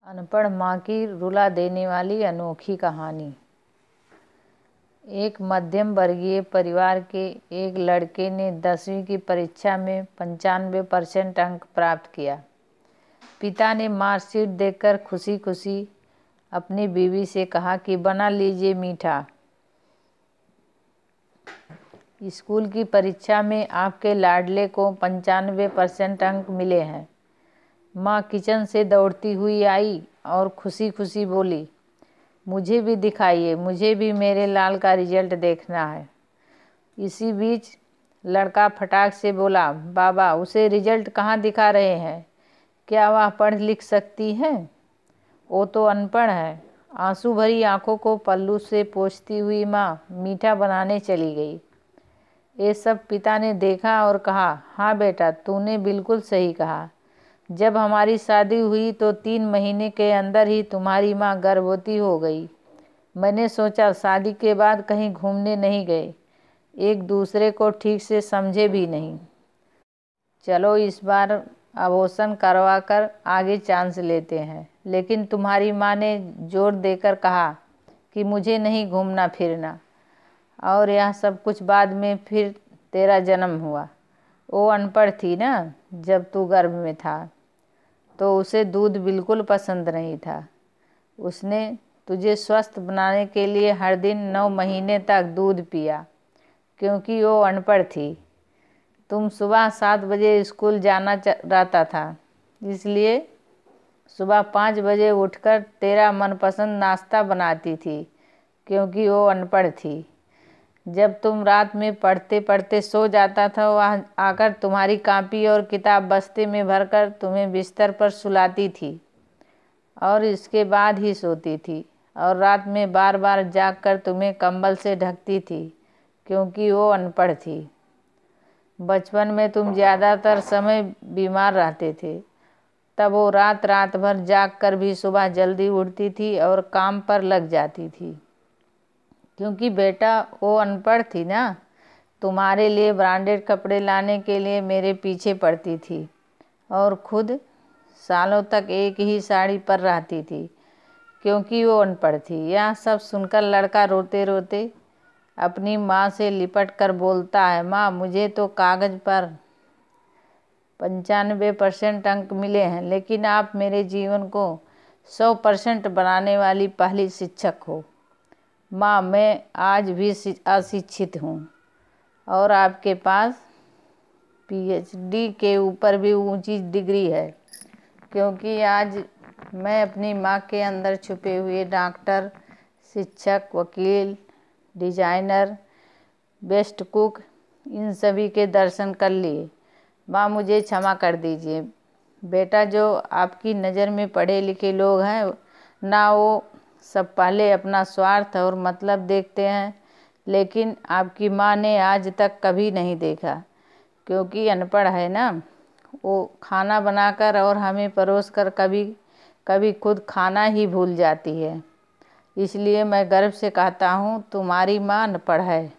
अनपढ़ माँ की रुला देने वाली अनोखी कहानी। एक मध्यम वर्गीय परिवार के एक लड़के ने 10वीं की परीक्षा में 95% अंक प्राप्त किया। पिता ने मार्कशीट देखकर खुशी खुशी अपनी बीवी से कहा कि बना लीजिए मीठा, स्कूल की परीक्षा में आपके लाडले को 95% अंक मिले हैं। माँ किचन से दौड़ती हुई आई और खुशी खुशी बोली, मुझे भी दिखाइए, मुझे भी मेरे लाल का रिजल्ट देखना है। इसी बीच लड़का फटाक से बोला, बाबा उसे रिजल्ट कहाँ दिखा रहे हैं? क्या वह पढ़ लिख सकती है? वो तो अनपढ़ है। आंसू भरी आंखों को पल्लू से पोंछती हुई माँ मीठा बनाने चली गई। ये सब पिता ने देखा और कहा, हाँ बेटा, तूने बिल्कुल सही कहा। जब हमारी शादी हुई तो 3 महीने के अंदर ही तुम्हारी माँ गर्भवती हो गई। मैंने सोचा शादी के बाद कहीं घूमने नहीं गए, एक दूसरे को ठीक से समझे भी नहीं। चलो इस बार अबॉर्शन करवा कर आगे चांस लेते हैं। लेकिन तुम्हारी माँ ने जोर देकर कहा कि मुझे नहीं घूमना फिरना। और यह सब कुछ बाद में फिर तेरा जन्म हुआ। वो अनपढ़ थी ना, जब तू गर्भ में था तो उसे दूध बिल्कुल पसंद नहीं था। उसने तुझे स्वस्थ बनाने के लिए हर दिन 9 महीने तक दूध पिया, क्योंकि वो अनपढ़ थी। तुम सुबह 7 बजे स्कूल जाना रहता था, इसलिए सुबह 5 बजे उठकर तेरा मनपसंद नाश्ता बनाती थी, क्योंकि वो अनपढ़ थी। जब तुम रात में पढ़ते पढ़ते सो जाता था, वह आकर तुम्हारी कॉपी और किताब बस्ते में भरकर तुम्हें बिस्तर पर सुलाती थी और इसके बाद ही सोती थी। और रात में बार बार जागकर तुम्हें कंबल से ढकती थी, क्योंकि वो अनपढ़ थी। बचपन में तुम ज़्यादातर समय बीमार रहते थे, तब वो रात रात भर जागकर भी सुबह जल्दी उठती थी और काम पर लग जाती थी। क्योंकि बेटा वो अनपढ़ थी ना, तुम्हारे लिए ब्रांडेड कपड़े लाने के लिए मेरे पीछे पड़ती थी और खुद सालों तक एक ही साड़ी पर रहती थी, क्योंकि वो अनपढ़ थी। यह सब सुनकर लड़का रोते रोते अपनी माँ से लिपट कर बोलता है, माँ मुझे तो कागज़ पर 95% अंक मिले हैं, लेकिन आप मेरे जीवन को 100% बनाने वाली पहली शिक्षक हो। माँ मैं आज भी अशिक्षित हूँ और आपके पास PhD के ऊपर भी ऊंची डिग्री है, क्योंकि आज मैं अपनी माँ के अंदर छुपे हुए डॉक्टर, शिक्षक, वकील, डिजाइनर, बेस्ट कुक, इन सभी के दर्शन कर लिए। माँ मुझे क्षमा कर दीजिए। बेटा, जो आपकी नज़र में पढ़े लिखे लोग हैं ना, वो सब पहले अपना स्वार्थ और मतलब देखते हैं, लेकिन आपकी माँ ने आज तक कभी नहीं देखा, क्योंकि अनपढ़ है ना। वो खाना बनाकर और हमें परोस कर कभी कभी खुद खाना ही भूल जाती है। इसलिए मैं गर्व से कहता हूँ, तुम्हारी माँ अनपढ़ है।